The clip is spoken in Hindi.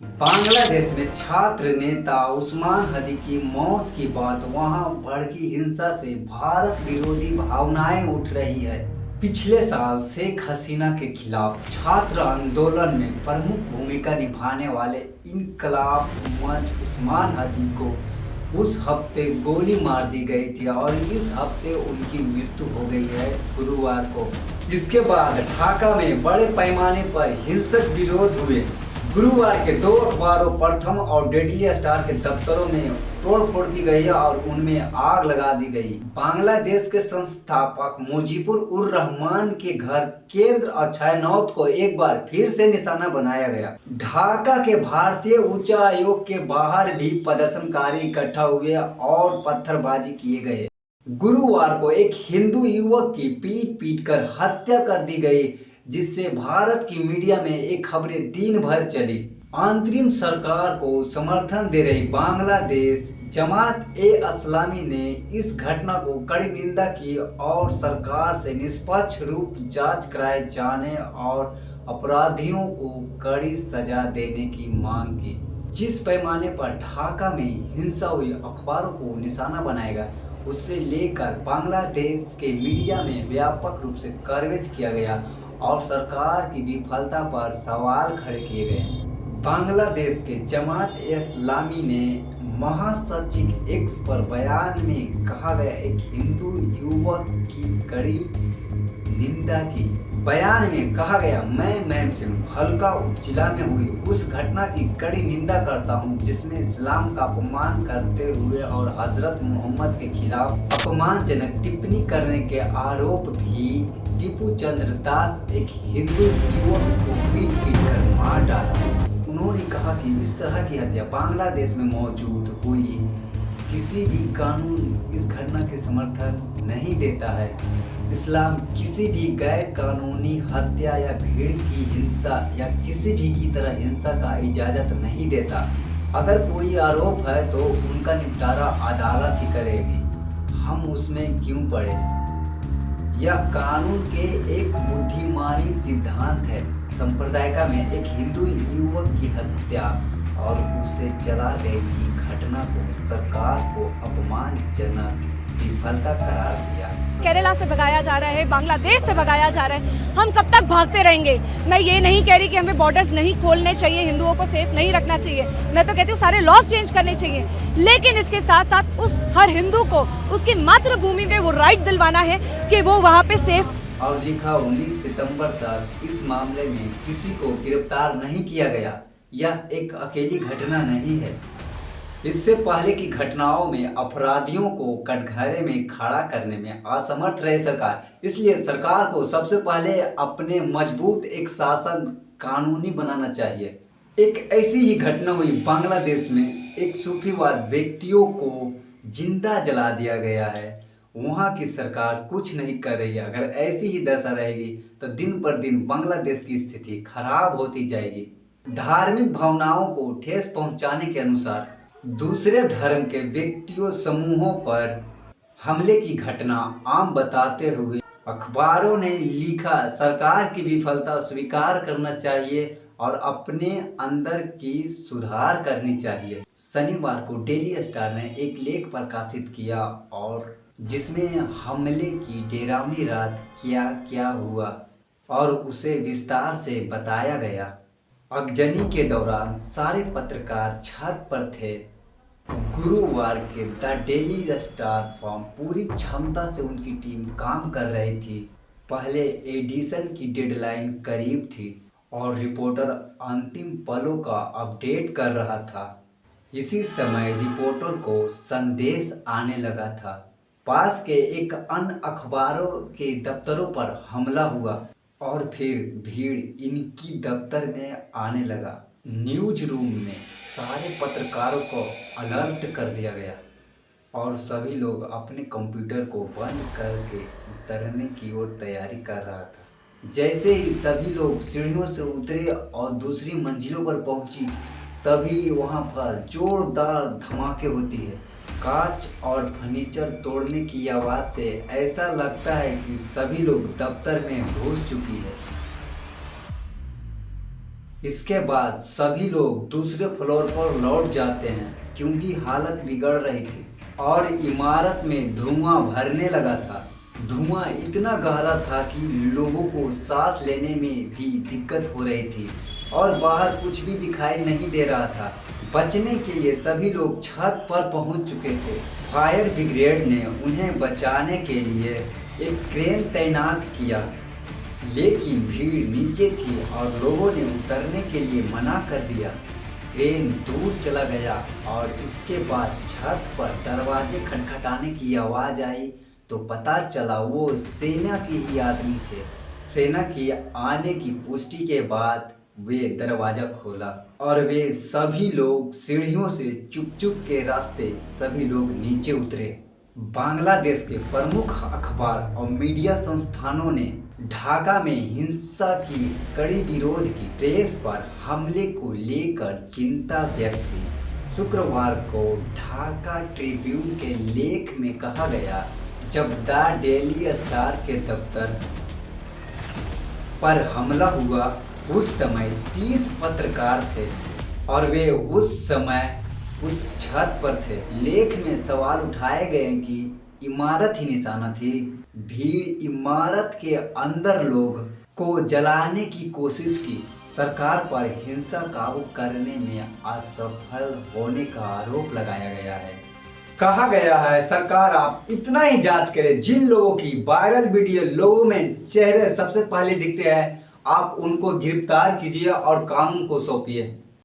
बांग्लादेश में छात्र नेता उस्मान हदी की मौत के बाद वहां भड़की हिंसा से भारत विरोधी भावनाएं उठ रही है। पिछले साल शेख हसीना के खिलाफ छात्र आंदोलन में प्रमुख भूमिका निभाने वाले इनकलाब मंच उस्मान हदी को उस हफ्ते गोली मार दी गई थी और इस हफ्ते उनकी मृत्यु हो गई है गुरुवार को। इसके बाद ढाका में बड़े पैमाने पर हिंसक विरोध हुए। गुरुवार के दो अखबारों प्रथम और डेली स्टार के दफ्तरों में तोड़फोड़ की गई और उनमें आग लगा दी गई। बांग्लादेश के संस्थापक मुजीबुर उर रहमान के घर केंद्र और छायानौत को एक बार फिर से निशाना बनाया गया। ढाका के भारतीय उच्चायोग के बाहर भी प्रदर्शनकारी इकट्ठा हुए और पत्थरबाजी किए गए। गुरुवार को एक हिंदू युवक की पीट कर हत्या कर दी गई, जिससे भारत की मीडिया में एक खबरें दिन भर चली। अंतरिम सरकार को समर्थन दे रही बांग्लादेश जमात-ए-इस्लामी ने इस घटना को कड़ी निंदा की और सरकार से निष्पक्ष रूप जांच कराए जाने और अपराधियों को कड़ी सजा देने की मांग की। जिस पैमाने पर ढाका में हिंसा हुई अखबारों को निशाना बनाएगा, उससे लेकर बांग्लादेश के मीडिया में व्यापक रूप से कवरेज किया गया और सरकार की विफलता पर सवाल खड़े किए गए। बांग्लादेश के जमात-ए-इस्लामी ने महासचिव एक्स पर बयान में कहा गया एक हिंदू युवक की कड़ी निंदा की। बयान में कहा गया, मैं मैम से हल्का उपजिला में हुई उस घटना की कड़ी निंदा करता हूं, जिसमें इस्लाम का अपमान करते हुए और हजरत मोहम्मद के खिलाफ अपमानजनक टिप्पणी करने के आरोप भी टीपू चंद्र दास एक हिंदू युवक को पीट कर मार डाला। उन्होंने कहा कि इस तरह की हत्या बांग्लादेश में मौजूद हुई किसी भी कानून इस घटना के समर्थन नहीं देता है। इस्लाम किसी भी गैर कानूनी हत्या या भीड़ की हिंसा या किसी भी की तरह हिंसा का इजाज़त नहीं देता। अगर कोई आरोप है तो उनका निपटारा अदालत ही करेगी, हम उसमें क्यों पड़े। यह कानून के एक बुद्धिमानी सिद्धांत है। संप्रदायिका में एक हिंदू युवक की हत्या और उसे जला देने की घटना को सरकार को अपमानजनक विफलता करार दिया। केरला से भगाया जा रहा है, बांग्लादेश से भगाया जा रहा है, हम कब तक भागते रहेंगे। मैं ये नहीं कह रही कि हमें बॉर्डर्स नहीं खोलने चाहिए, हिंदुओं को सेफ नहीं रखना चाहिए। मैं तो कहती हूँ सारे लॉज चेंज करने चाहिए, लेकिन इसके साथ साथ उस हर हिंदू को उसकी मातृभूमि में वो राइट दिलवाना है कि वो वहाँ पे सेफ। और लिखा 19 सितंबर तक इस मामले में किसी को गिरफ्तार नहीं किया गया। यह एक अकेली घटना नहीं है। इससे पहले की घटनाओं में अपराधियों को कटघरे में खड़ा करने में असमर्थ रही सरकार। इसलिए सरकार को सबसे पहले अपने मजबूत एक शासन कानूनी बनाना चाहिए। एक ऐसी ही घटना हुई बांग्लादेश में, एक सूफीवाद व्यक्तियों को जिंदा जला दिया गया है। वहाँ की सरकार कुछ नहीं कर रही है। अगर ऐसी ही दशा रहेगी तो दिन पर दिन बांग्लादेश की स्थिति खराब होती जाएगी। धार्मिक भावनाओं को ठेस पहुँचाने के अनुसार दूसरे धर्म के व्यक्तियों समूहों पर हमले की घटना आम बताते हुए अखबारों ने लिखा, सरकार की विफलता स्वीकार करना चाहिए और अपने अंदर की सुधार करनी चाहिए। शनिवार को डेली स्टार ने एक लेख प्रकाशित किया और जिसमें हमले की डरावनी रात क्या क्या हुआ और उसे विस्तार से बताया गया। अगजनी के दौरान सारे पत्रकार छत पर थे। गुरुवार के द डेली स्टार फॉर्म पूरी क्षमता से उनकी टीम काम कर रही थी। पहले एडिशन की डेडलाइन करीब थी और रिपोर्टर अंतिम पलों का अपडेट कर रहा था। इसी समय रिपोर्टर को संदेश आने लगा था, पास के एक अन्य अखबारों के दफ्तरों पर हमला हुआ और फिर भीड़ इनकी दफ्तर में आने लगा। न्यूज रूम में सारे पत्रकारों को अलर्ट कर दिया गया और सभी लोग अपने कंप्यूटर को बंद करके उतरने की ओर तैयारी कर रहा था। जैसे ही सभी लोग सीढ़ियों से उतरे और दूसरी मंजिलों पर पहुंची, तभी वहां पर जोरदार धमाके होती है। कांच और फर्नीचर तोड़ने की आवाज़ से ऐसा लगता है कि सभी लोग दफ्तर में घुस चुकी है। इसके बाद सभी लोग दूसरे फ्लोर पर लौट जाते हैं क्योंकि हालत बिगड़ रही थी और इमारत में धुआं भरने लगा था। धुआं इतना गहरा था कि लोगों को सांस लेने में भी दिक्कत हो रही थी और बाहर कुछ भी दिखाई नहीं दे रहा था। बचने के लिए सभी लोग छत पर पहुंच चुके थे। फायर ब्रिगेड ने उन्हें बचाने के लिए एक क्रेन तैनात किया, लेकिन भीड़ नीचे थी और लोगों ने उतरने के लिए मना कर दिया। क्रेन दूर चला गया और इसके बाद छत पर दरवाजे खटखटाने की आवाज़ आई तो पता चला वो सेना के ही आदमी थे। सेना के आने की पुष्टि के बाद वे दरवाज़ा खोला और वे सभी लोग सीढ़ियों से चुप चुप के रास्ते सभी लोग नीचे उतरे। बांग्लादेश के प्रमुख अखबार और मीडिया संस्थानों ने ढाका में हिंसा की कड़ी विरोध की। प्रेस पर हमले को लेकर चिंता व्यक्त की। शुक्रवार को ढाका ट्रिब्यून के लेख में कहा गया, जब द डेली स्टार के दफ्तर पर हमला हुआ उस समय 30 पत्रकार थे और वे उस समय उस छत पर थे। लेख में सवाल उठाए गए कि इमारत ही निशाना थी। भीड़ इमारत के अंदर लोग को जलाने की कोशिश की। सरकार पर हिंसा काबू करने में असफल होने का आरोप लगाया गया है। कहा गया है सरकार आप इतना ही जांच करें, जिन लोगों की वायरल वीडियो लोगों में चेहरे सबसे पहले दिखते हैं आप उनको गिरफ्तार कीजिए और कानून को सौंपिए।